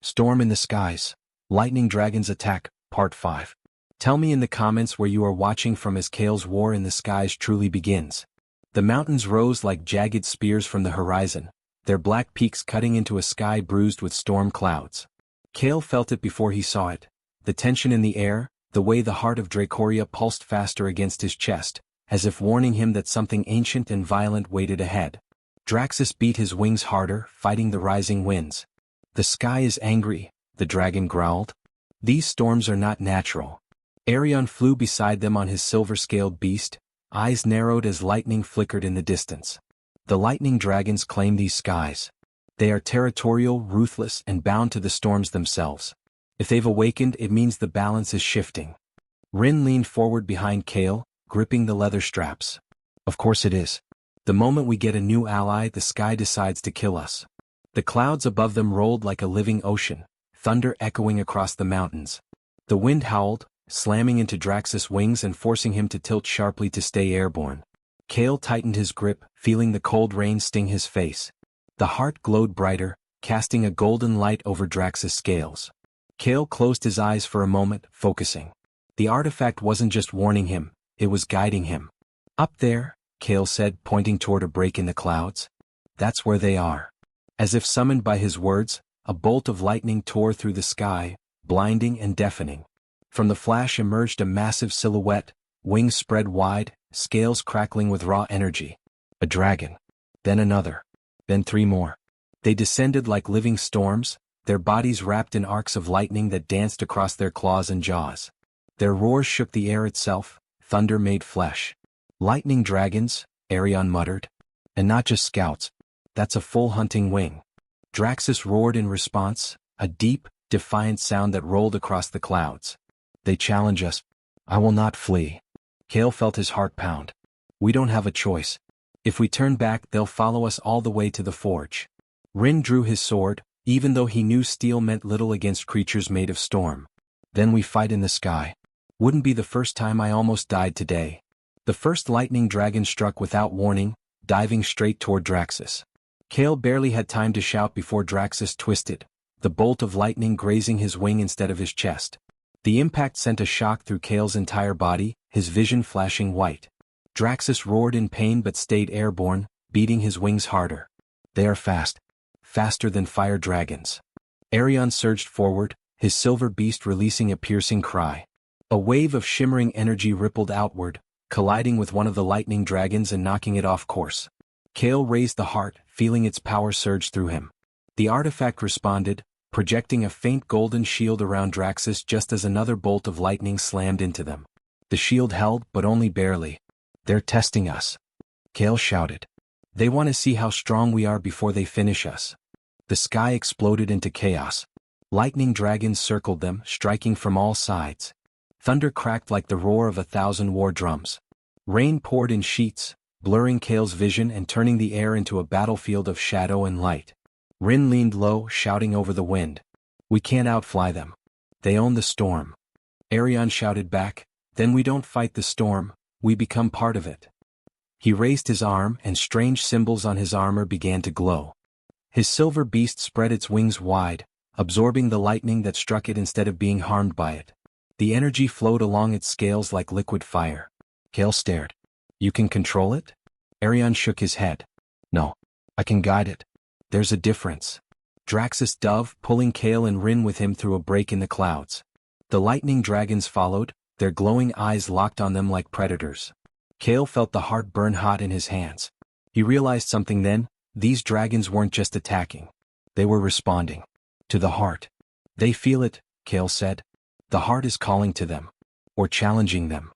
Storm in the Skies. Lightning Dragons Attack, Part 5. Tell me in the comments where you are watching from as Kale's war in the skies truly begins. The mountains rose like jagged spears from the horizon, their black peaks cutting into a sky bruised with storm clouds. Kale felt it before he saw it, the tension in the air, the way the heart of DracoWar pulsed faster against his chest, as if warning him that something ancient and violent waited ahead. Draxus beat his wings harder, fighting the rising winds. The sky is angry, the dragon growled. These storms are not natural. Arion flew beside them on his silver-scaled beast, eyes narrowed as lightning flickered in the distance. The lightning dragons claim these skies. They are territorial, ruthless, and bound to the storms themselves. If they've awakened, it means the balance is shifting. Rin leaned forward behind Kale, gripping the leather straps. Of course it is. The moment we get a new ally, the sky decides to kill us. The clouds above them rolled like a living ocean, thunder echoing across the mountains. The wind howled, slamming into Draxus' wings and forcing him to tilt sharply to stay airborne. Kale tightened his grip, feeling the cold rain sting his face. The heart glowed brighter, casting a golden light over Draxus' scales. Kale closed his eyes for a moment, focusing. The artifact wasn't just warning him, it was guiding him. Up there, Kale said, pointing toward a break in the clouds. That's where they are. As if summoned by his words, a bolt of lightning tore through the sky, blinding and deafening. From the flash emerged a massive silhouette, wings spread wide, scales crackling with raw energy. A dragon. Then another. Then 3 more. They descended like living storms, their bodies wrapped in arcs of lightning that danced across their claws and jaws. Their roars shook the air itself, thunder made flesh. Lightning dragons, Arion muttered. And not just scouts. That's a full hunting wing. Draxus roared in response, a deep, defiant sound that rolled across the clouds. They challenge us. I will not flee. Kale felt his heart pound. We don't have a choice. If we turn back, they'll follow us all the way to the forge. Rin drew his sword, even though he knew steel meant little against creatures made of storm. Then we fight in the sky. Wouldn't be the first time I almost died today. The first lightning dragon struck without warning, diving straight toward Draxus. Kale barely had time to shout before Draxus twisted, the bolt of lightning grazing his wing instead of his chest. The impact sent a shock through Kale's entire body, his vision flashing white. Draxus roared in pain but stayed airborne, beating his wings harder. They are fast. Faster than fire dragons. Arion surged forward, his silver beast releasing a piercing cry. A wave of shimmering energy rippled outward, colliding with one of the lightning dragons and knocking it off course. Kale raised the heart, feeling its power surge through him. The artifact responded, projecting a faint golden shield around Draxus just as another bolt of lightning slammed into them. The shield held, but only barely. They're testing us. Kale shouted. They want to see how strong we are before they finish us. The sky exploded into chaos. Lightning dragons circled them, striking from all sides. Thunder cracked like the roar of 1,000 war drums. Rain poured in sheets, blurring Kale's vision and turning the air into a battlefield of shadow and light. Rin leaned low, shouting over the wind. We can't outfly them. They own the storm. Arion shouted back, then we don't fight the storm, we become part of it. He raised his arm and strange symbols on his armor began to glow. His silver beast spread its wings wide, absorbing the lightning that struck it instead of being harmed by it. The energy flowed along its scales like liquid fire. Kale stared. You can control it? Arion shook his head. No. I can guide it. There's a difference. Draxus dove, pulling Kale and Rin with him through a break in the clouds. The lightning dragons followed, their glowing eyes locked on them like predators. Kale felt the heart burn hot in his hands. He realized something then, these dragons weren't just attacking. They were responding. To the heart. They feel it, Kale said. The heart is calling to them. Or challenging them.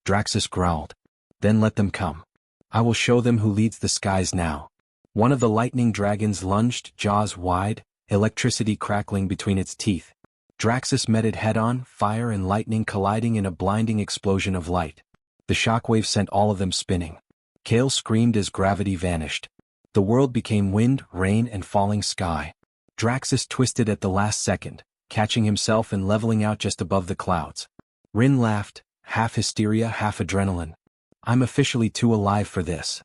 Draxus growled. Then let them come. I will show them who leads the skies now. One of the lightning dragons lunged, jaws wide, electricity crackling between its teeth. Draxus met it head-on, fire and lightning colliding in a blinding explosion of light. The shockwave sent all of them spinning. Kale screamed as gravity vanished. The world became wind, rain and falling sky. Draxus twisted at the last second, catching himself and leveling out just above the clouds. Rin laughed, half hysteria, half adrenaline. I'm officially too alive for this.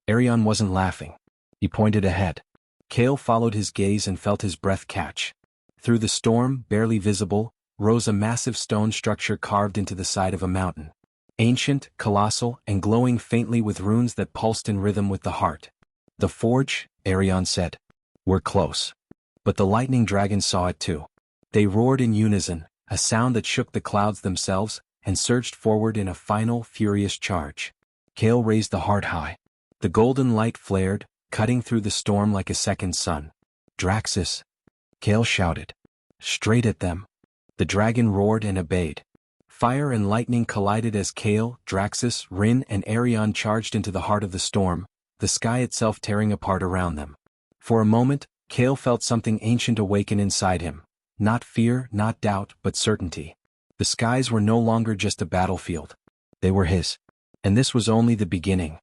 Arion wasn't laughing. He pointed ahead. Kale followed his gaze and felt his breath catch. Through the storm, barely visible, rose a massive stone structure carved into the side of a mountain. Ancient, colossal, and glowing faintly with runes that pulsed in rhythm with the heart. "The forge," Arion said. "We're close." But the lightning dragons saw it too. They roared in unison, a sound that shook the clouds themselves, and surged forward in a final, furious charge. Kale raised the heart high. The golden light flared, cutting through the storm like a second sun. "Draxus!" Kale shouted. Straight at them. The dragon roared and obeyed. Fire and lightning collided as Kale, Draxus, Rin, and Arion charged into the heart of the storm, the sky itself tearing apart around them. For a moment, Kale felt something ancient awaken inside him. Not fear, not doubt, but certainty. The skies were no longer just a battlefield. They were his. And this was only the beginning.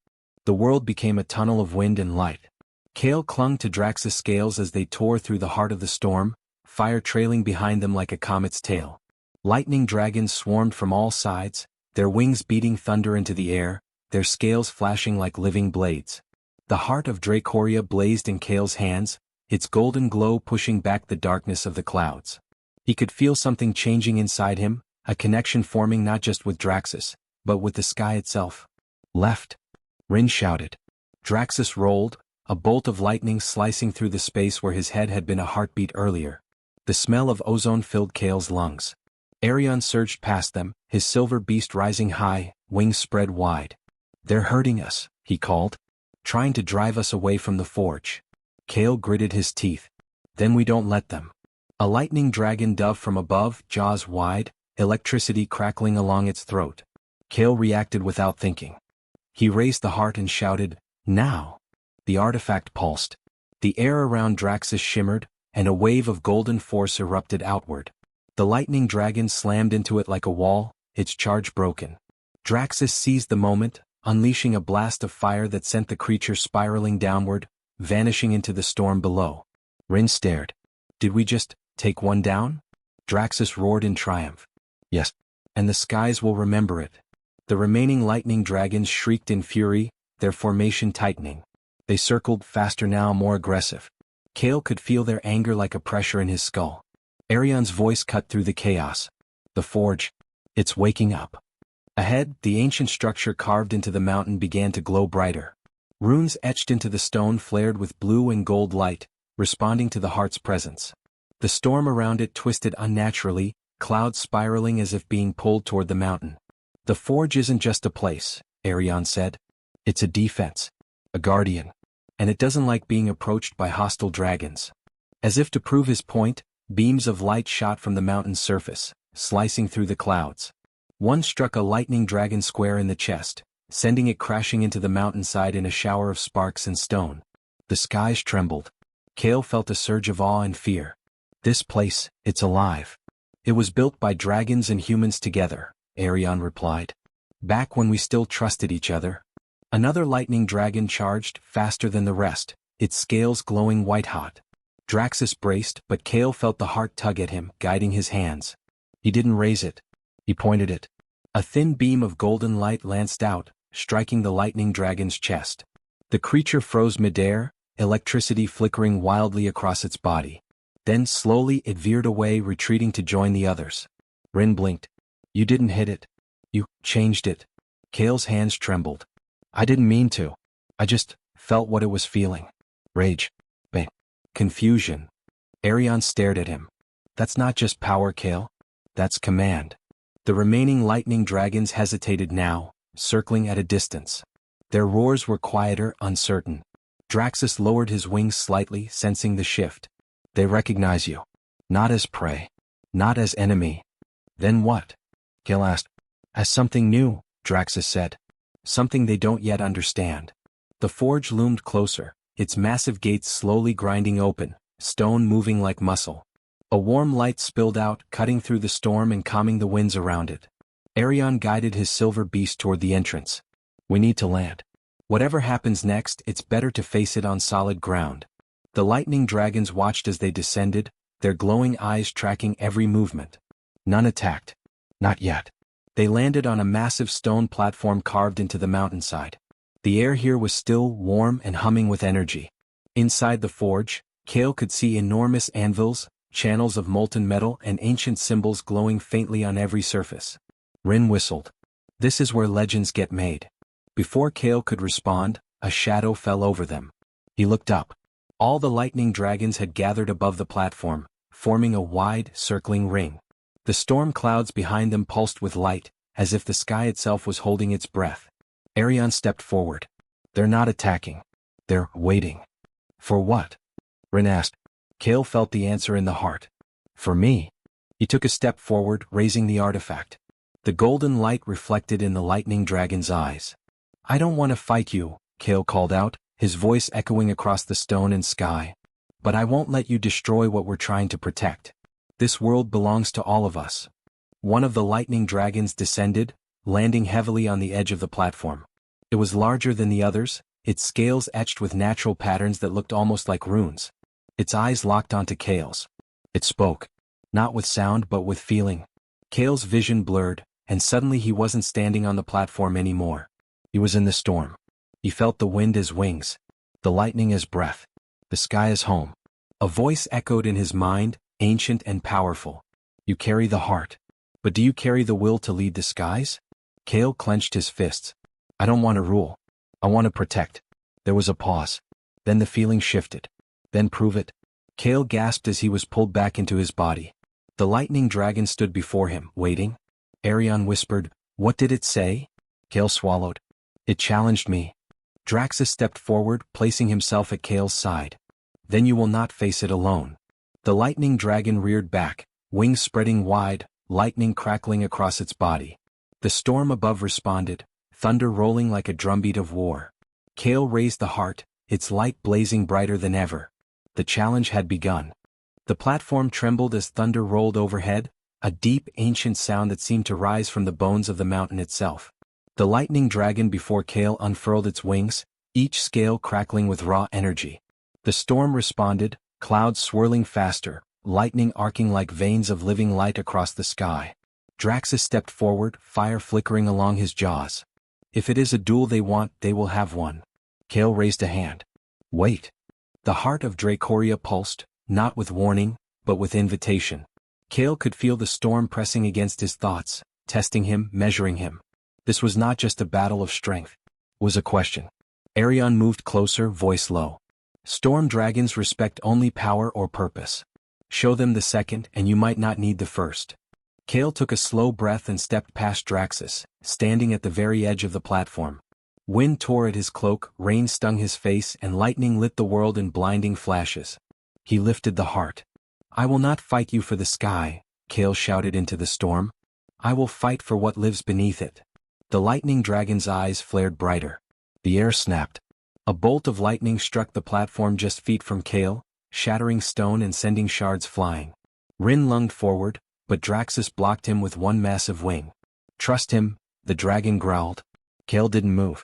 The world became a tunnel of wind and light. Kale clung to Draxus' scales as they tore through the heart of the storm, fire trailing behind them like a comet's tail. Lightning dragons swarmed from all sides, their wings beating thunder into the air, their scales flashing like living blades. The heart of Dracoria blazed in Kale's hands, its golden glow pushing back the darkness of the clouds. He could feel something changing inside him, a connection forming not just with Draxus, but with the sky itself. "Left!" Rin shouted. Draxus rolled, a bolt of lightning slicing through the space where his head had been a heartbeat earlier. The smell of ozone filled Kale's lungs. Arion surged past them, his silver beast rising high, wings spread wide. "They're hurting us," he called. "Trying to drive us away from the forge." Kale gritted his teeth. "Then we don't let them." A lightning dragon dove from above, jaws wide, electricity crackling along its throat. Kale reacted without thinking. He raised the heart and shouted, "Now!" The artifact pulsed. The air around Draxus shimmered, and a wave of golden force erupted outward. The lightning dragon slammed into it like a wall, its charge broken. Draxus seized the moment, unleashing a blast of fire that sent the creature spiraling downward, vanishing into the storm below. Rin stared. "Did we just take one down?" Draxus roared in triumph. "Yes. And the skies will remember it." The remaining lightning dragons shrieked in fury, their formation tightening. They circled faster now, more aggressive. Kale could feel their anger like a pressure in his skull. Arion's voice cut through the chaos. "The forge. It's waking up." Ahead, the ancient structure carved into the mountain began to glow brighter. Runes etched into the stone flared with blue and gold light, responding to the heart's presence. The storm around it twisted unnaturally, clouds spiraling as if being pulled toward the mountain. "The forge isn't just a place," Arion said. "It's a defense. A guardian. And it doesn't like being approached by hostile dragons." As if to prove his point, beams of light shot from the mountain's surface, slicing through the clouds. One struck a lightning dragon square in the chest, sending it crashing into the mountainside in a shower of sparks and stone. The skies trembled. Kale felt a surge of awe and fear. "This place, it's alive." "It was built by dragons and humans together," Arion replied. "Back when we still trusted each other." Another lightning dragon charged, faster than the rest, its scales glowing white-hot. Draxus braced, but Kale felt the heart tug at him, guiding his hands. He didn't raise it. He pointed it. A thin beam of golden light lanced out, striking the lightning dragon's chest. The creature froze midair, electricity flickering wildly across its body. Then slowly it veered away, retreating to join the others. Rin blinked. "You didn't hit it. You changed it." Kale's hands trembled. "I didn't mean to. I just felt what it was feeling. Rage. Pain. Confusion." Arion stared at him. "That's not just power, Kale. That's command." The remaining lightning dragons hesitated now, circling at a distance. Their roars were quieter, uncertain. Draxus lowered his wings slightly, sensing the shift. "They recognize you. Not as prey. Not as enemy." "Then what?" Kale asked. "As something new," Draxus said. "Something they don't yet understand." The forge loomed closer, its massive gates slowly grinding open, stone moving like muscle. A warm light spilled out, cutting through the storm and calming the winds around it. Arion guided his silver beast toward the entrance. "We need to land. Whatever happens next, it's better to face it on solid ground." The lightning dragons watched as they descended, their glowing eyes tracking every movement. None attacked. Not yet. They landed on a massive stone platform carved into the mountainside. The air here was still, warm, and humming with energy. Inside the forge, Kale could see enormous anvils, channels of molten metal and ancient symbols glowing faintly on every surface. Rin whistled. This is where legends get made. Before Kale could respond, a shadow fell over them. He looked up. All the lightning dragons had gathered above the platform, forming a wide, circling ring. The storm clouds behind them pulsed with light, as if the sky itself was holding its breath. Arion stepped forward. They're not attacking. They're waiting. For what? Rin asked. Kale felt the answer in the heart. For me. He took a step forward, raising the artifact. The golden light reflected in the lightning dragon's eyes. I don't want to fight you, Kale called out, his voice echoing across the stone and sky. But I won't let you destroy what we're trying to protect. This world belongs to all of us. One of the lightning dragons descended, landing heavily on the edge of the platform. It was larger than the others, its scales etched with natural patterns that looked almost like runes. Its eyes locked onto Kale's. It spoke. Not with sound but with feeling. Kale's vision blurred, and suddenly he wasn't standing on the platform anymore. He was in the storm. He felt the wind as wings, the lightning as breath, the sky as home. A voice echoed in his mind, ancient and powerful. You carry the heart. But do you carry the will to lead the skies? Kale clenched his fists. I don't want to rule. I want to protect. There was a pause. Then the feeling shifted. Then prove it. Kale gasped as he was pulled back into his body. The lightning dragon stood before him, waiting. Arion whispered, What did it say? Kale swallowed. It challenged me. Draxus stepped forward, placing himself at Kale's side. Then you will not face it alone. The lightning dragon reared back, wings spreading wide, lightning crackling across its body. The storm above responded, thunder rolling like a drumbeat of war. Kale raised the heart, its light blazing brighter than ever. The challenge had begun. The platform trembled as thunder rolled overhead, a deep ancient sound that seemed to rise from the bones of the mountain itself. The lightning dragon before Kale unfurled its wings, each scale crackling with raw energy. The storm responded, clouds swirling faster, lightning arcing like veins of living light across the sky. Draxus stepped forward, fire flickering along his jaws. If it is a duel they want, they will have one. Kale raised a hand. Wait. The heart of Dracoria pulsed, not with warning, but with invitation. Kale could feel the storm pressing against his thoughts, testing him, measuring him. This was not just a battle of strength. It was a question. Arion moved closer, voice low. Storm dragons respect only power or purpose. Show them the second and you might not need the first. Kale took a slow breath and stepped past Draxus, standing at the very edge of the platform. Wind tore at his cloak, rain stung his face, and lightning lit the world in blinding flashes. He lifted the heart. I will not fight you for the sky, Kale shouted into the storm. I will fight for what lives beneath it. The lightning dragon's eyes flared brighter. The air snapped. A bolt of lightning struck the platform just feet from Kale, shattering stone and sending shards flying. Rin lunged forward, but Draxus blocked him with one massive wing. Trust him, the dragon growled. Kale didn't move.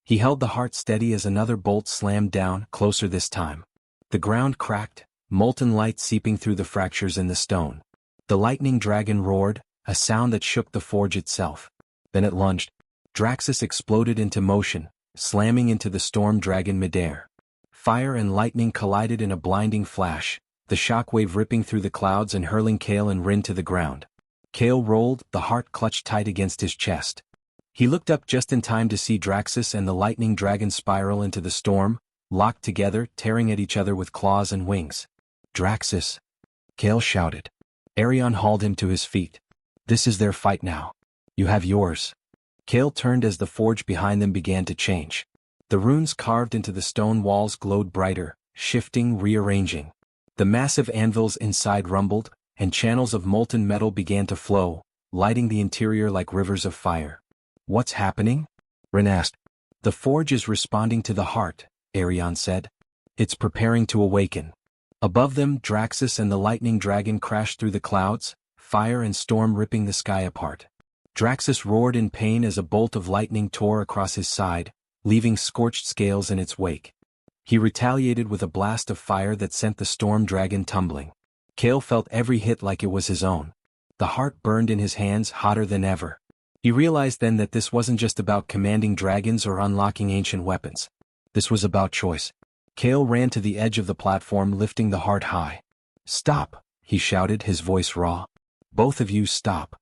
He held the heart steady as another bolt slammed down, closer this time. The ground cracked, molten light seeping through the fractures in the stone. The lightning dragon roared, a sound that shook the forge itself. Then it lunged. Draxus exploded into motion, slamming into the storm dragon midair. Fire and lightning collided in a blinding flash, the shockwave ripping through the clouds and hurling Kale and Rin to the ground. Kale rolled, the heart clutched tight against his chest. He looked up just in time to see Draxus and the lightning dragon spiral into the storm, locked together, tearing at each other with claws and wings. Draxus! Kale shouted. Arion hauled him to his feet. This is their fight now. You have yours. Kale turned as the forge behind them began to change. The runes carved into the stone walls glowed brighter, shifting, rearranging. The massive anvils inside rumbled, and channels of molten metal began to flow, lighting the interior like rivers of fire. What's happening? Rin asked. The forge is responding to the heart, Arion said. It's preparing to awaken. Above them, Draxus and the lightning dragon crashed through the clouds, fire and storm ripping the sky apart. Draxus roared in pain as a bolt of lightning tore across his side, leaving scorched scales in its wake. He retaliated with a blast of fire that sent the storm dragon tumbling. Kale felt every hit like it was his own. The heart burned in his hands hotter than ever. He realized then that this wasn't just about commanding dragons or unlocking ancient weapons. This was about choice. Kale ran to the edge of the platform, lifting the heart high. Stop, he shouted, his voice raw. Both of you stop.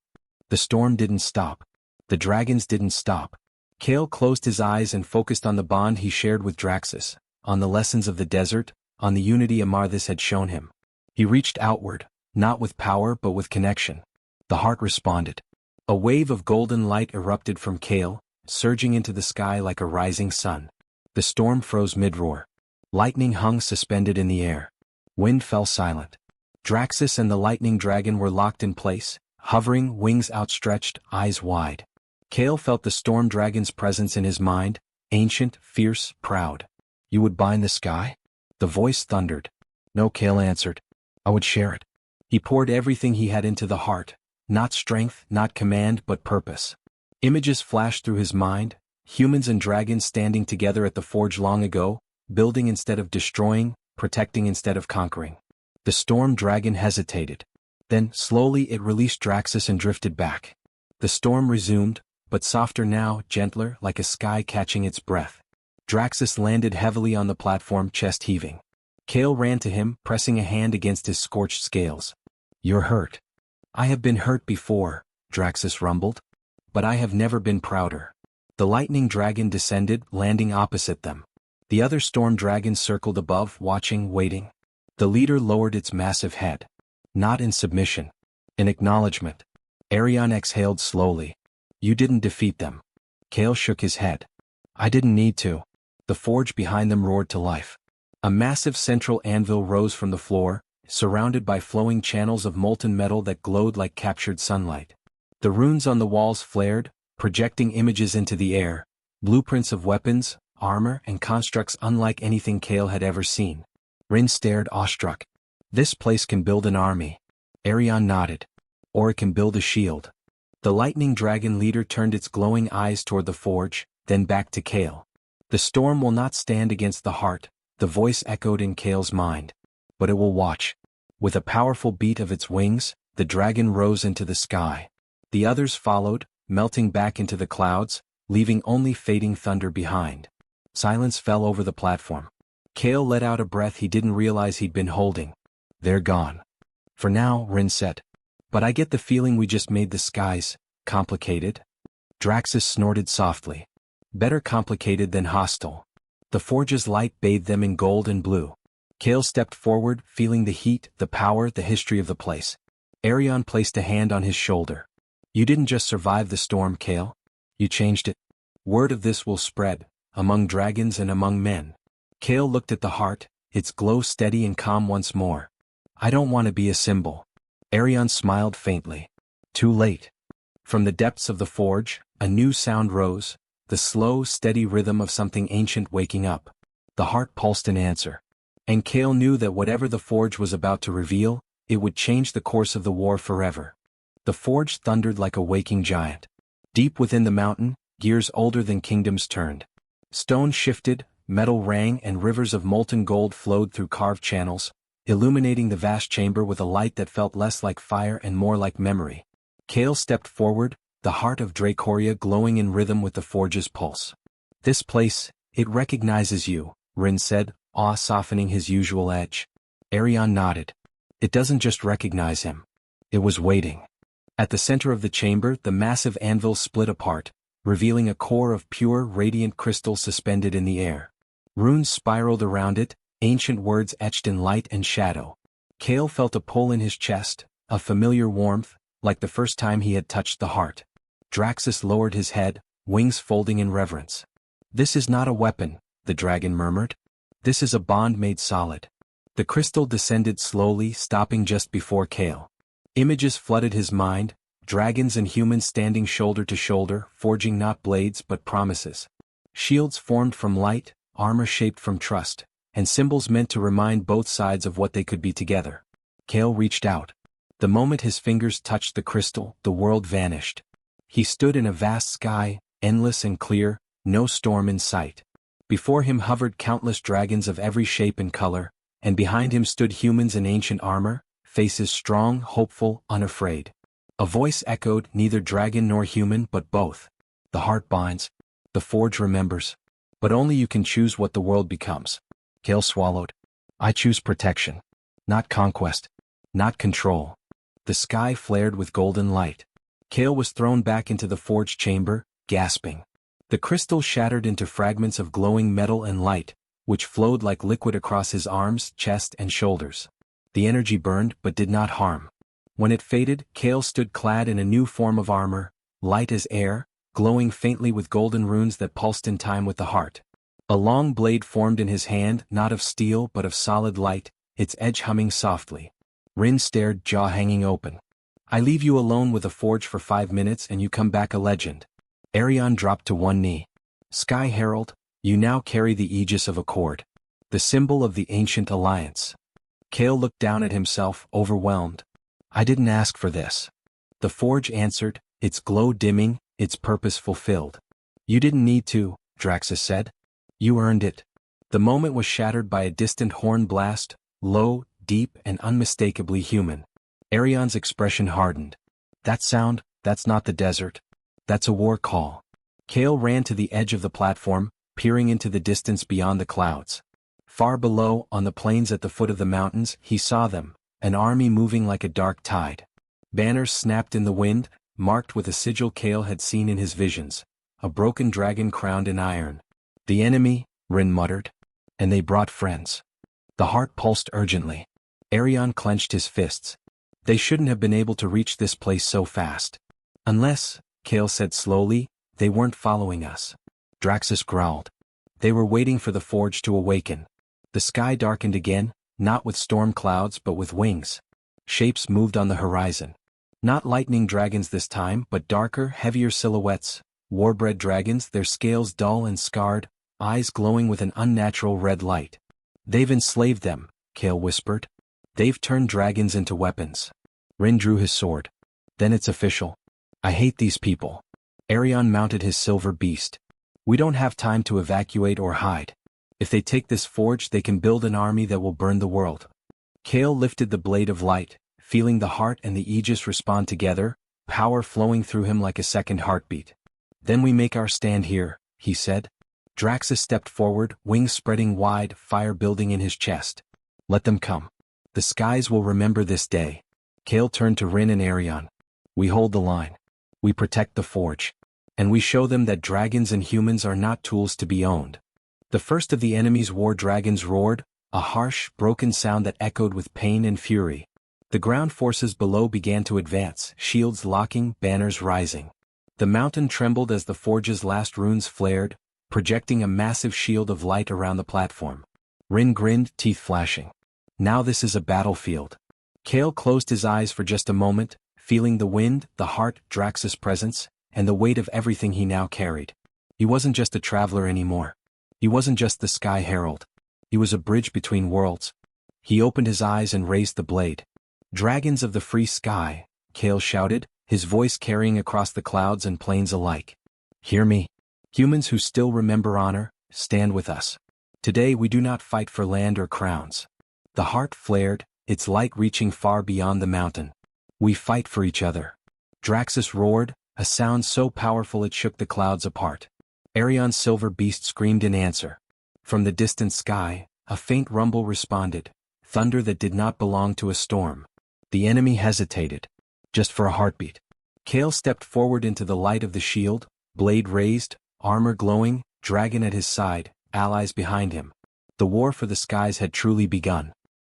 The storm didn't stop. The dragons didn't stop. Kale closed his eyes and focused on the bond he shared with Draxus, on the lessons of the desert, on the unity Amarthus had shown him. He reached outward, not with power but with connection. The heart responded. A wave of golden light erupted from Kale, surging into the sky like a rising sun. The storm froze mid-roar. Lightning hung suspended in the air. Wind fell silent. Draxus and the lightning dragon were locked in place, hovering, wings outstretched, eyes wide. Kale felt the storm dragon's presence in his mind, ancient, fierce, proud. You would bind the sky? The voice thundered. No, Kale answered. I would share it. He poured everything he had into the heart, not strength, not command, but purpose. Images flashed through his mind, humans and dragons standing together at the forge long ago, building instead of destroying, protecting instead of conquering. The storm dragon hesitated. Then, slowly it released Draxus and drifted back. The storm resumed, but softer now, gentler, like a sky catching its breath. Draxus landed heavily on the platform, chest heaving. Kale ran to him, pressing a hand against his scorched scales. You're hurt. I have been hurt before, Draxus rumbled. But I have never been prouder. The lightning dragon descended, landing opposite them. The other storm dragons circled above, watching, waiting. The leader lowered its massive head. Not in submission. In acknowledgement. Arion exhaled slowly. You didn't defeat them. Kale shook his head. I didn't need to. The forge behind them roared to life. A massive central anvil rose from the floor, surrounded by flowing channels of molten metal that glowed like captured sunlight. The runes on the walls flared, projecting images into the air, blueprints of weapons, armor, and constructs unlike anything Kale had ever seen. Rin stared awestruck. This place can build an army. Arion nodded. Or it can build a shield. The lightning dragon leader turned its glowing eyes toward the forge, then back to Kale. The storm will not stand against the heart, the voice echoed in Kale's mind. But it will watch. With a powerful beat of its wings, the dragon rose into the sky. The others followed, melting back into the clouds, leaving only fading thunder behind. Silence fell over the platform. Kale let out a breath he didn't realize he'd been holding. They're gone. For now, Rin said. But I get the feeling we just made the skies complicated. Draxus snorted softly. Better complicated than hostile. The forge's light bathed them in gold and blue. Kale stepped forward, feeling the heat, the power, the history of the place. Arion placed a hand on his shoulder. You didn't just survive the storm, Kale. You changed it. Word of this will spread, among dragons and among men. Kale looked at the heart, its glow steady and calm once more. I don't want to be a symbol. Arion smiled faintly. Too late. From the depths of the forge, a new sound rose, the slow, steady rhythm of something ancient waking up. The heart pulsed in answer. And Kale knew that whatever the forge was about to reveal, it would change the course of the war forever. The forge thundered like a waking giant. Deep within the mountain, gears older than kingdoms turned. Stone shifted, metal rang, and rivers of molten gold flowed through carved channels, illuminating the vast chamber with a light that felt less like fire and more like memory. Kale stepped forward, the heart of Dracoria glowing in rhythm with the forge's pulse. This place, it recognizes you, Rin said, awe softening his usual edge. Arion nodded. It doesn't just recognize him. It was waiting. At the center of the chamber, the massive anvil split apart, revealing a core of pure, radiant crystal suspended in the air. Runes spiraled around it, ancient words etched in light and shadow. Kale felt a pull in his chest, a familiar warmth, like the first time he had touched the heart. Draxus lowered his head, wings folding in reverence. This is not a weapon, the dragon murmured. This is a bond made solid. The crystal descended slowly, stopping just before Kale. Images flooded his mind, dragons and humans standing shoulder to shoulder, forging not blades but promises. Shields formed from light, armor shaped from trust, and symbols meant to remind both sides of what they could be together. Kale reached out. The moment his fingers touched the crystal, the world vanished. He stood in a vast sky, endless and clear, no storm in sight. Before him hovered countless dragons of every shape and color, and behind him stood humans in ancient armor, faces strong, hopeful, unafraid. A voice echoed, neither dragon nor human but both. The heart binds. The forge remembers. But only you can choose what the world becomes. Kale swallowed. I choose protection. Not conquest. not control. The sky flared with golden light. Kale was thrown back into the forge chamber, gasping. The crystal shattered into fragments of glowing metal and light, which flowed like liquid across his arms, chest, and shoulders. The energy burned but did not harm. When it faded, Kale stood clad in a new form of armor, light as air, glowing faintly with golden runes that pulsed in time with the heart. A long blade formed in his hand, not of steel but of solid light, its edge humming softly. Rin stared, jaw hanging open. I leave you alone with a forge for 5 minutes and you come back a legend. Arion dropped to one knee. Sky Herald, you now carry the aegis of Accord, the symbol of the ancient alliance. Kale looked down at himself, overwhelmed. I didn't ask for this. The forge answered, its glow dimming, its purpose fulfilled. You didn't need to, Draxus said. You earned it. The moment was shattered by a distant horn blast, low, deep, and unmistakably human. Arion's expression hardened. That sound, that's not the desert. That's a war call. Kale ran to the edge of the platform, peering into the distance beyond the clouds. Far below, on the plains at the foot of the mountains, he saw them, an army moving like a dark tide. Banners snapped in the wind, marked with a sigil Kale had seen in his visions, a broken dragon crowned in iron. The enemy, Rin muttered. And they brought friends. The heart pulsed urgently. Arion clenched his fists. They shouldn't have been able to reach this place so fast. Unless, Kale said slowly, they weren't following us. Draxus growled. They were waiting for the forge to awaken. The sky darkened again, not with storm clouds but with wings. Shapes moved on the horizon. Not lightning dragons this time, but darker, heavier silhouettes, warbred dragons, their scales dull and scarred, eyes glowing with an unnatural red light. They've enslaved them, Kale whispered. They've turned dragons into weapons. Rin drew his sword. Then it's official. I hate these people. Arion mounted his silver beast. We don't have time to evacuate or hide. If they take this forge, they can build an army that will burn the world. Kale lifted the blade of light, feeling the heart and the aegis respond together, power flowing through him like a second heartbeat. Then we make our stand here, he said. Draxus stepped forward, wings spreading wide, fire building in his chest. Let them come. The skies will remember this day. Kale turned to Rin and Arion. We hold the line. We protect the forge. And we show them that dragons and humans are not tools to be owned. The first of the enemy's war dragons roared, a harsh, broken sound that echoed with pain and fury. The ground forces below began to advance, shields locking, banners rising. The mountain trembled as the forge's last runes flared, projecting a massive shield of light around the platform. Rin grinned, teeth flashing. Now this is a battlefield. Kale closed his eyes for just a moment, feeling the wind, the heart, Draxus' presence, and the weight of everything he now carried. He wasn't just a traveler anymore. He wasn't just the Sky Herald. He was a bridge between worlds. He opened his eyes and raised the blade. Dragons of the free sky, Kale shouted, his voice carrying across the clouds and plains alike. Hear me. Humans who still remember honor, stand with us. Today we do not fight for land or crowns. The heart flared, its light reaching far beyond the mountain. We fight for each other. Draxus roared, a sound so powerful it shook the clouds apart. Arion's silver beast screamed in answer. From the distant sky, a faint rumble responded, thunder that did not belong to a storm. The enemy hesitated. Just for a heartbeat. Kale stepped forward into the light of the shield, blade raised, armor glowing, dragon at his side, allies behind him. The war for the skies had truly begun.